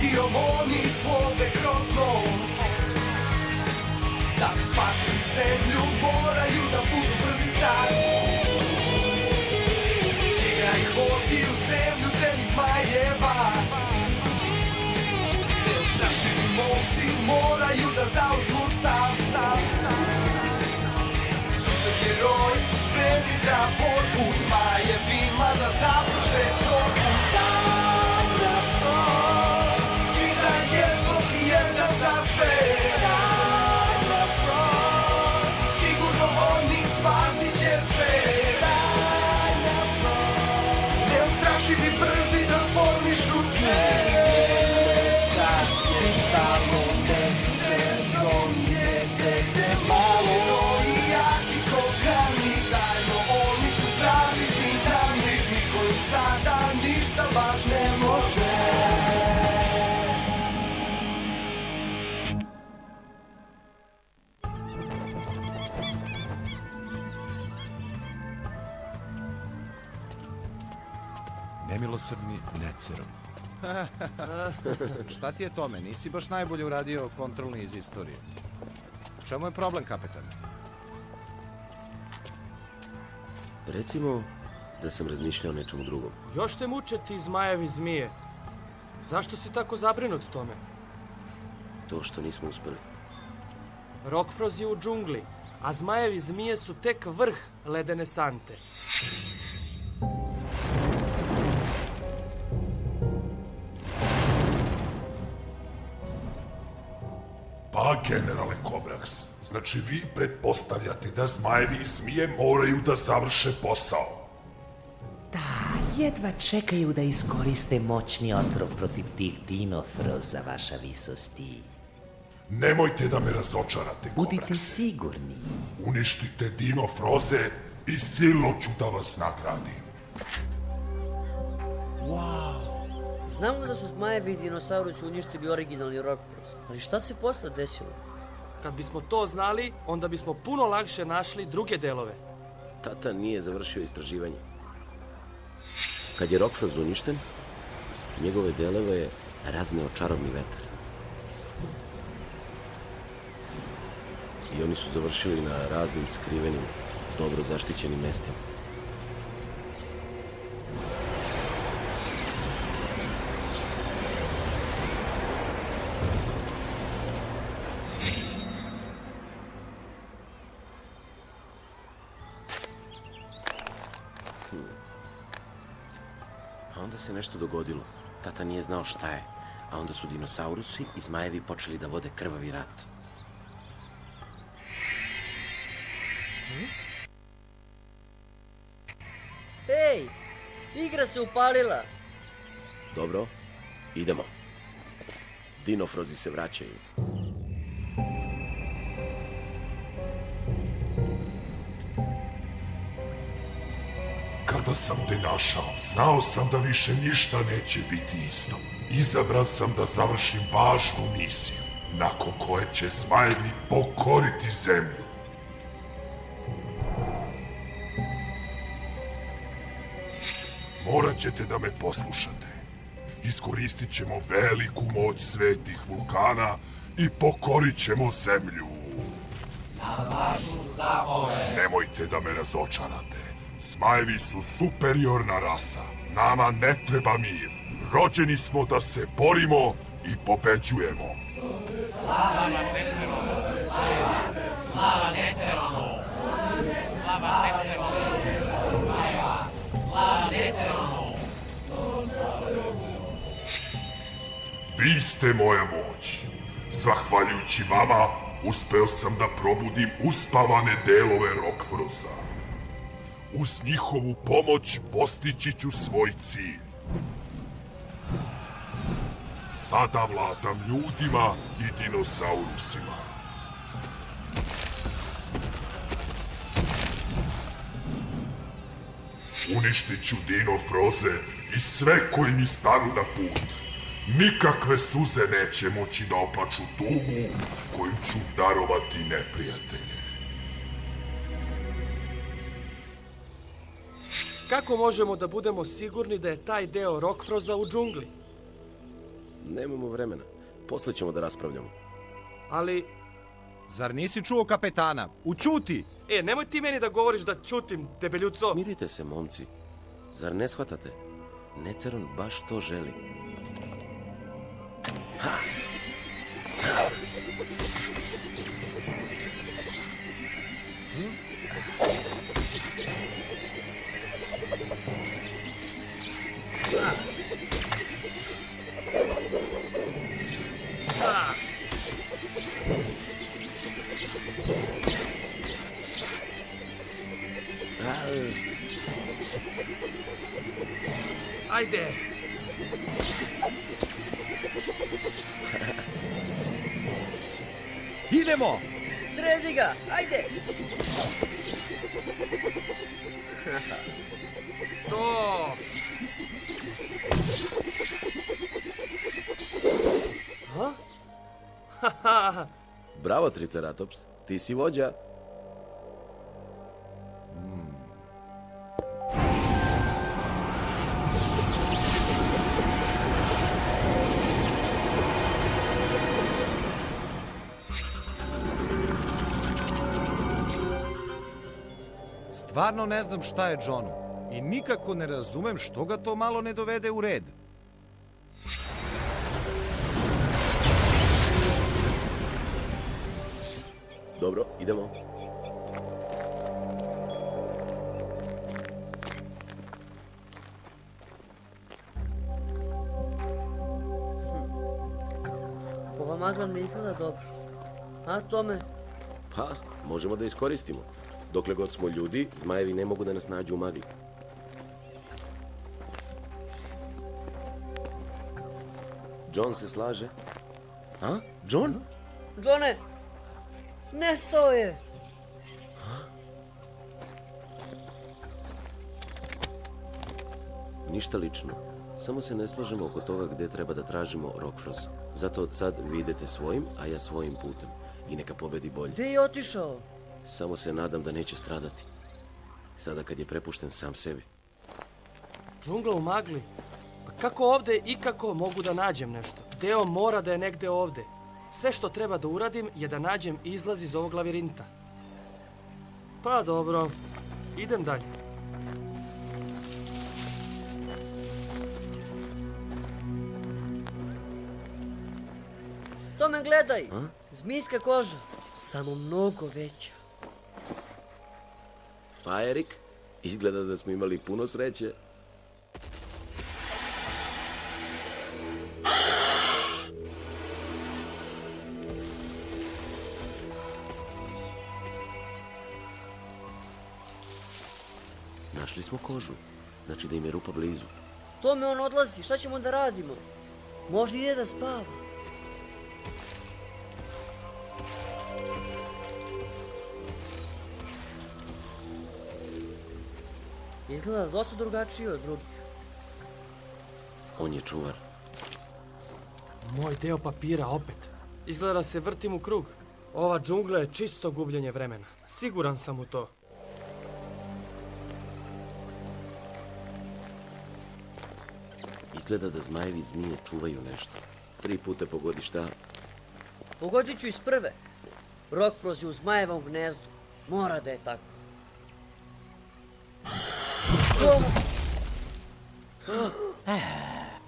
energijom oni tvove grozno. Da bi spasili zemlju moraju da budu brzi sad. Čiga ih vodi u zemlju drevnih zmajeva. Neustrašivi momci moraju da zauzmu stav. Superheroji su spremni za borbu, zmajevima da završe čorbu. Svi za jednog i jedan za sve. Sigurno oni spasit će sve. Neustrašivi brzi transformišu sve. Sad je stalo necernom je dete malo i jaki kokani. Zajedno oni su pravi dinamit, niko im sada ništa baš ne može. Nemilosrdni Necerom. Šta ti je tome? Nisi baš najbolje uradio kontrolni iz istorije. U čemu je problem, kapetan? Recimo da sam razmišljao o nečemu drugom. Još te muče ti zmajevi zmije. Zašto si tako zabrinut tome? To što nismo uspeli. Rockfrost je u džungli, a zmajevi zmije su tek vrh ledene sante. Pa, generale Kobraks, znači vi pretpostavljate da zmajevi i zmije moraju da završe posao. Da, jedva čekaju da iskoriste moćni otrov protiv tih dinofroza, vaša visosti. Nemojte da me razočarate, Kobraks. Budite sigurni. Uništite dinofroze i silno ću da vas nagradim. Znamo da su zmajevi i dinosaurusi uništili originalni Rockfrost, ali šta se posle desilo? Kad bismo to znali, onda bismo puno lakše našli druge delove. Tata nije završio istraživanje. Kad je Rockfrost uništen, njegove delove je razneo čarobni vetar. I oni su završili na raznim skrivenim, dobro zaštićenim mestima. A onda se nešto dogodilo. Tata nije znao šta je. A onda su dinosaurusi i zmajevi počeli da vode krvavi rat. Hej, igra se upalila. Dobro, idemo. Dinofrozi se vraćaju. Kada sam te našao, znao sam da više ništa neće biti isto. Izabran sam da završim važnu misiju, nakon koje će zmajevi pokoriti zemlju. Morat ćete da me poslušate. Iskoristit ćemo veliku moć svetih vulkana i pokorit ćemo zemlju. Na vašu stavove. Nemojte da me razočarate. Zmajevi su superiorna rasa. Nama ne treba mir. Rođeni smo da se borimo i pobeđujemo. Slava Neceromu! Slava Neceromu! Slava Neceromu! Slava Neceromu! Vi ste moja moć. Zahvaljujući vama, uspeo sam da probudim uspavane delove Rockfrosta. Uz njihovu pomoć postići ću svoj cilj. Sada vladam ljudima i dinosaurusima. Uništit ću dinofroze i sve koji mi stanu na put. Nikakve suze neće moći da oplaču tugu koju ću darovati neprijatelje. Kako možemo da budemo sigurni da je taj deo Rockfrosta u džungli? Nemamo vremena. Posle ćemo da raspravljamo. Ali, Zar nisi čuo kapetana? Ućuti! nemoj ti meni da govoriš da ćutim, debeljuco. Smirite se, momci. Zar ne shvatate? Neceron baš to želi. Ajde. Idemo! Sredi ga, ajde! To. Ha? Bravo, Triceratops. Ti si vođa. Stvarno ne znam šta je Johnu i nikako ne razumem što ga to malo ne dovede u red. Dobro, idemo. Ova magla ne izgleda dobro. A, Tome? Pa, možemo da iskoristimo. Dokle god smo ljudi, zmajevi ne mogu da nas nađu u magli. John se slaže. A? John? Johne! Nestao je! Ništa lično. Samo se ne slažemo oko toga gde treba da tražimo Rockfrost. Zato od sad vi idete svojim, a ja svojim putem. I neka pobedi bolje. Gde je otišao? Samo se nadam da neće stradati. Sada kad je prepušten sam sebi. Džungla u magli? Pa kako ovde i kako mogu da nađem nešto? Deo mora da je negde ovde. Sve što treba da uradim je da nađem izlaz iz ovog lavirinta. Pa dobro, idem dalje. Tome, gledaj! Zmijska koža, samo mnogo veća. Pa, Erik, izgleda da smo imali puno sreće. Našli smo kožu. Znači da im je rupa blizu. Tome, on odlazi, šta ćemo da radimo? Možda ide da spava. Izgleda dosta drugačije od drugih. On je čuvar. Moj deo papira opet. Izgleda se vrtim u krug. Ova džungla je čisto gubljenje vremena. Siguran sam u to. Izgleda da zmajevi zmije čuvaju nešto. 3 puta pogodi šta. Pogodit ću iz prve. Rockfrost je u zmajevom gnezdu. Mora da je tako.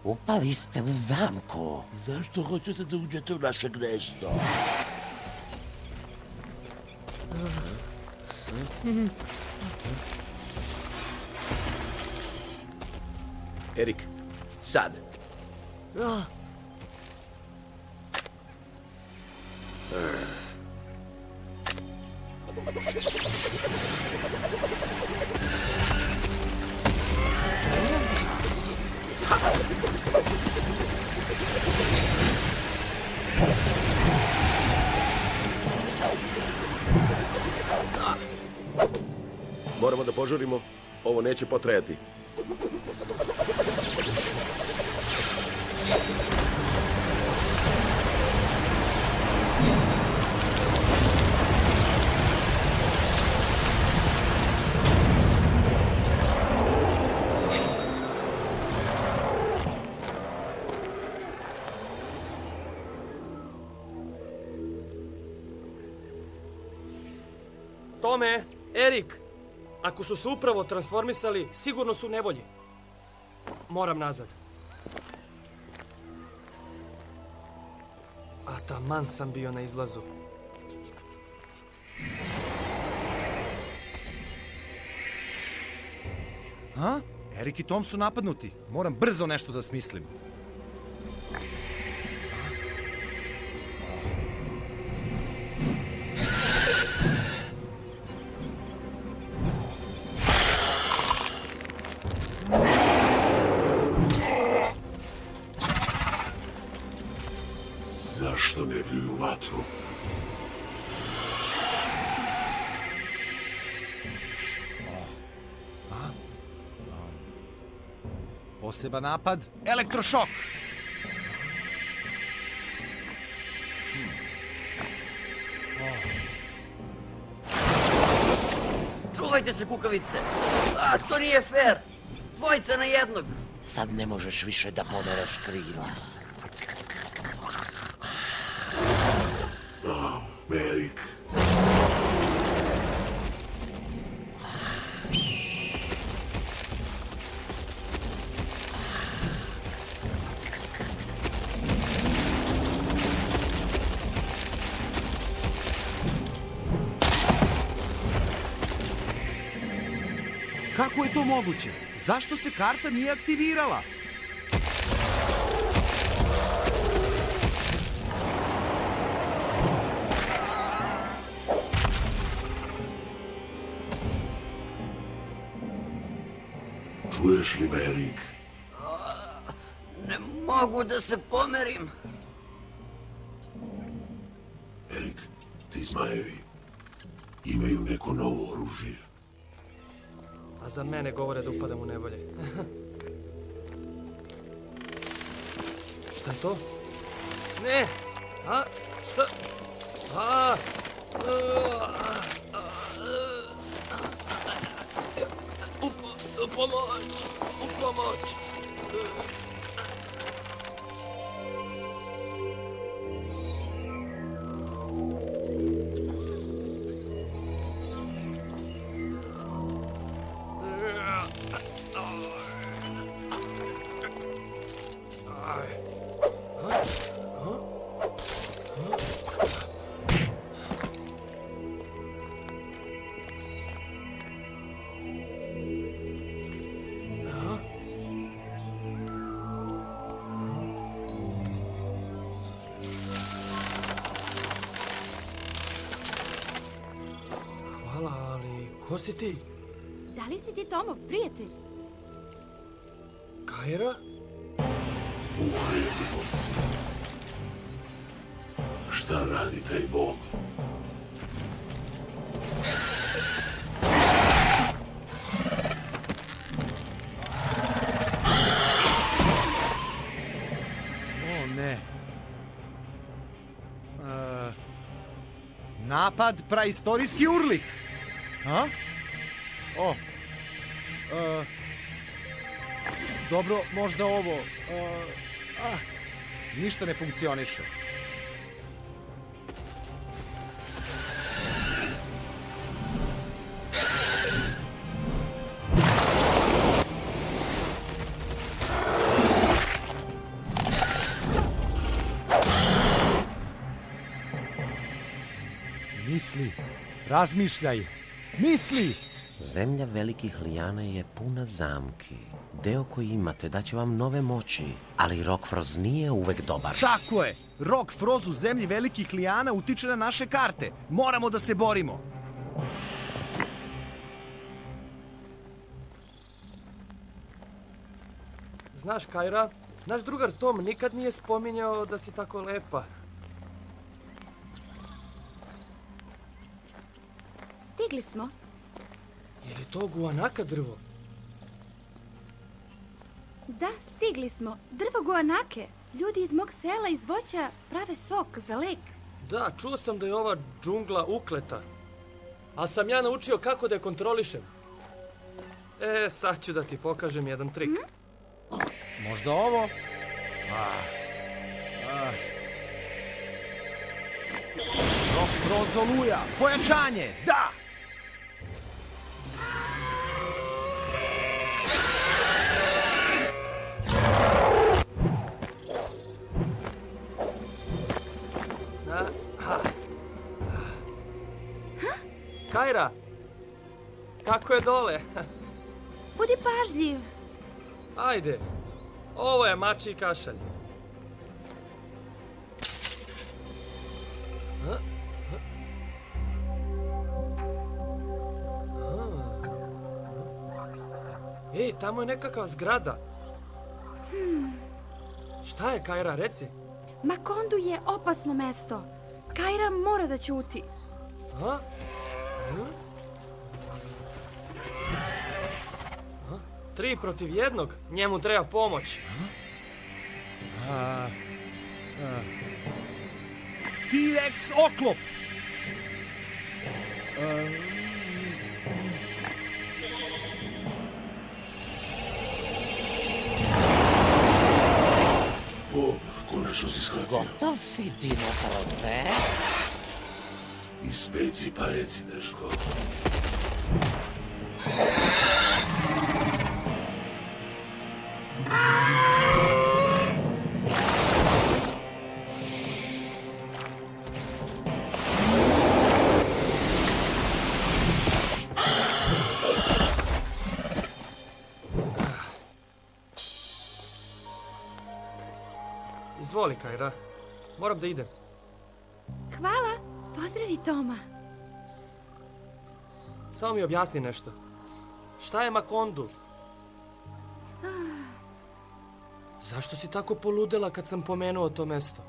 Upali ste u zamku. Zašto hoćete da uđete u naše gnezdo? Erik, sad. Moramo da požurimo, ovo neće potrajati. Tome, Erik, ako su se upravo transformisali, sigurno su u nevolji. Moram nazad. A taman sam bio na izlazu. A? Erik i Tom su napadnuti. Moram brzo nešto da smislim. Zašto ne pljuju vatru? Poseban napad, elektrošok. Čuvajte se, kukavice! A, to nije fair! Dvojica na jednog! Sad ne možeš više da pomeraš krila. Erik. Kako je to moguće? Zašto se karta nije aktivirala? Čuješ li me, Erik? Ne mogu da se pomerim. Erik, ti zmajevi imaju neko novo oružje. A za mene govore da upadam u nevolje. Šta je to? Ne! A? Šta? U pomoć! U pomoć! Ko si ti? Da li si ti Tomov prijatelj? Kajra? Ujedi, momci. Šta radi taj bog? O, ne. Napad praistorijski urlik. A? O. Dobro, možda ovo. Ništa ne funkcioniše. Misli, razmišljaj. Misli! Zemlja velikih lijana je puna zamki. Deo koji imate daće vam nove moći, ali Rockfrost nije uvek dobar. Tako je! Rockfrost u zemlji velikih lijana utiče na naše karte. Moramo da se borimo. Znaš, Kajra, naš drugar Tom nikad nije spominjao da si tako lepa. Stigli smo. Je li to guanaka drvo? Da, stigli smo. Drvo guanake. Ljudi iz mog sela iz voća prave sok za lek. Da, čuo sam da je ova džungla ukleta. Ali sam ja naučio kako da je kontrolišem. Sad ću da ti pokažem jedan trik. Možda ovo? Rockfrost oluja. Pojačanje. Da! kako je dole? Budi pažljiv. Ajde, ovo je mačji kašalj. Ej, tamo je nekakva zgrada. Šta je, Kajra, reci? Makondu je opasno mesto. Kajra mora da ćuti. A? 3 protiv 1, njemu treba pomoć. T-Rex oklop! Konačno si shvatio. Gotov si, Dinofroze? Ispeci pa reci, Deško. Izvoli, Kajra. Moram da idem. Hvala, pozdravi Toma. Samo mi objasni nešto. Šta je Makondu? Zašto si tako poludela kad sam pomenuo to mesto?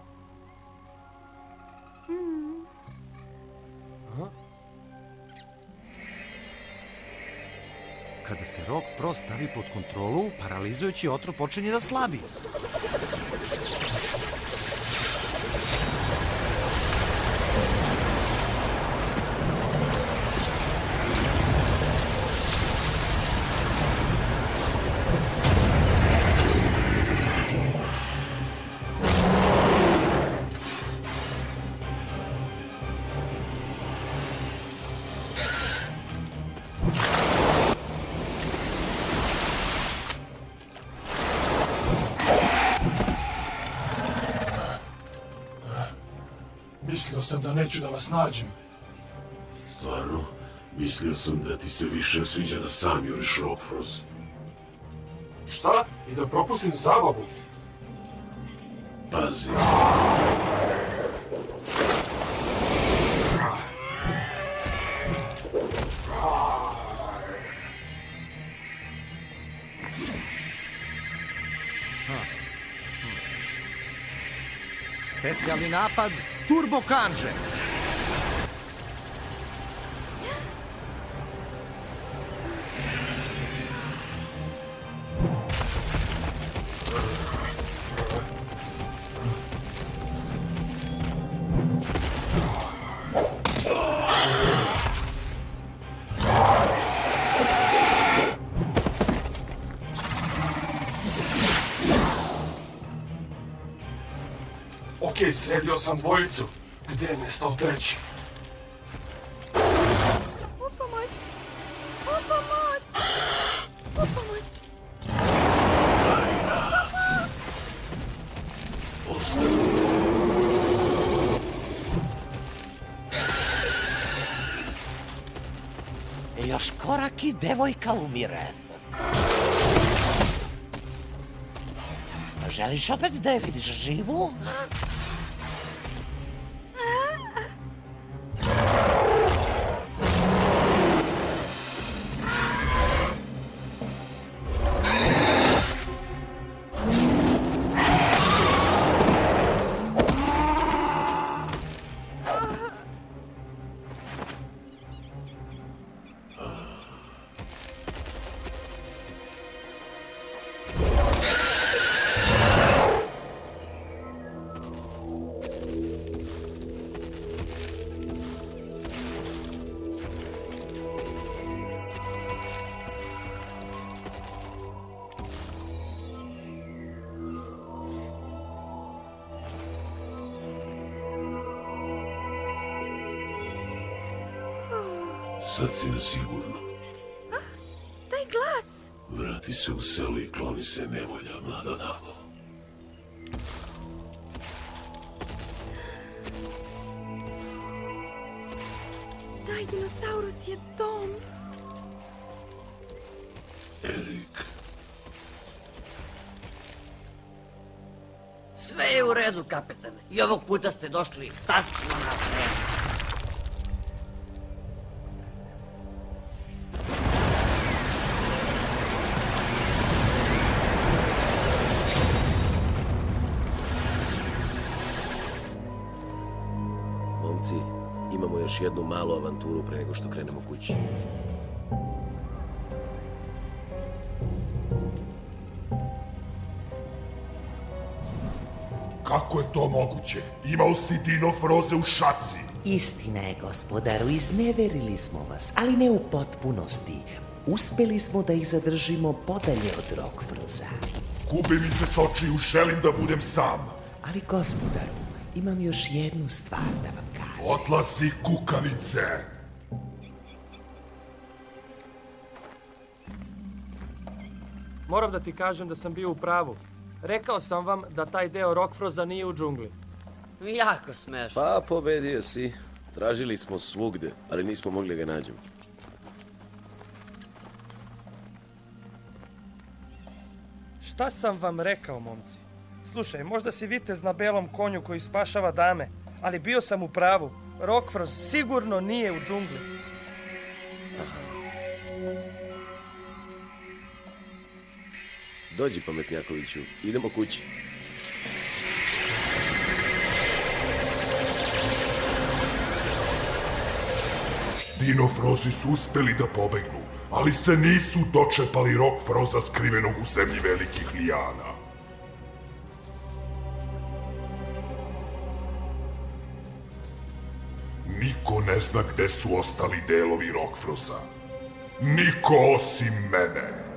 Kada se Rock Frost stavi pod kontrolu, paralizujući otrov počinje da slabi. Mislio sam da neću da vas nađem. Stvarno? Mislio sam da ti se više sviđa da sam juriš Rockfrost. Šta? I da propustim zabavu? Pazi. Specijalni napad Turbo Kanđe. Okej, sredio sam dvojicu. Gde je nestao treći? Upomoć! Upomoć! Upomoć! Ostani. Još korak i devojka umire. Želiš opet da je vidiš živu? Sad si na sigurno. Taj glas! Vrati se u selo i kloni se nevolja, mlada damo. Taj dinosaurus je Tom. u redu, kapetane. I ovog puta ste došli tačno na vreme. Momci, imamo još jednu malu avanturu pre nego što krenemo kući. Kako je to moguće? Imao si Dino Froze u šaci. Istina je, gospodaru, izneverili smo vas, ali ne u potpunosti. Uspeli smo da ih zadržimo podalje od Rockfroza. Gube mi se s očiju, želim da budem sam. Ali, gospodaru, imam još jednu stvar da vam kažem. Odlazi, kukavice! Moram da ti kažem da sam bio u pravu. Rekao sam vam da taj deo Rockfroza nije u džungli. Jako smešno. Pa, pobedio si. Tražili smo svugde, ali nismo mogli ga nađemo. Šta sam vam rekao, momci? Slušaj, možda si vitez na belom konju koji spašava dame, ali bio sam u pravu. Rockfroz sigurno nije u džungli. Dođi, pametnjakoviću, idemo kući. Dino Frozi su uspeli da pobegnu, ali se nisu dočepali Rockfroza skrivenog u zemlji velikih lijana. Niko ne zna gde su ostali delovi Rockfroza. Niko osim mene.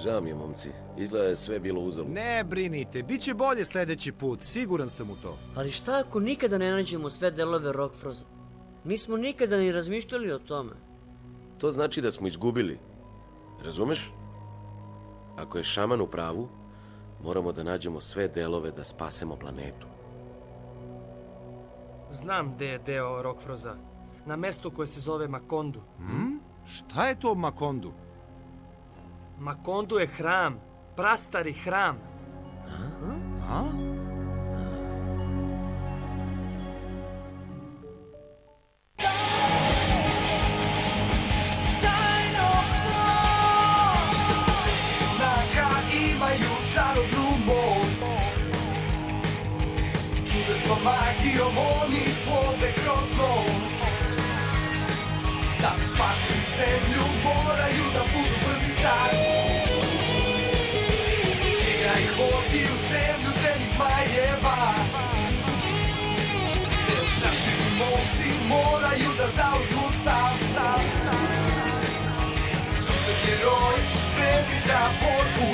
Žao mi je, momci. Izgleda je sve bilo uzalud. Ne brinite, bit će bolje sledeći put, siguran sam u to. Ali šta ako nikada ne nađemo sve delove Rockfroza? Nismo nikada ni razmišljali o tome. To znači da smo izgubili. Razumeš? Ako je šaman u pravu, moramo da nađemo sve delove da spasemo planetu. Znam gde je deo Rockfroza. Na mestu koje se zove Makondu. Šta je to Makondu? Makondu je hram. Prastari hram. A? Junaka imaju čarobnu moć. Čudesnom magijom oni plove kroz noć. Da bi spasili zemlju moraju da budu brzi sad. Čija ih vodi u zemlju drevnih zmajeva. Neustrašivi momci moraju da zauzmu stav. Superheroji su spremni za borbu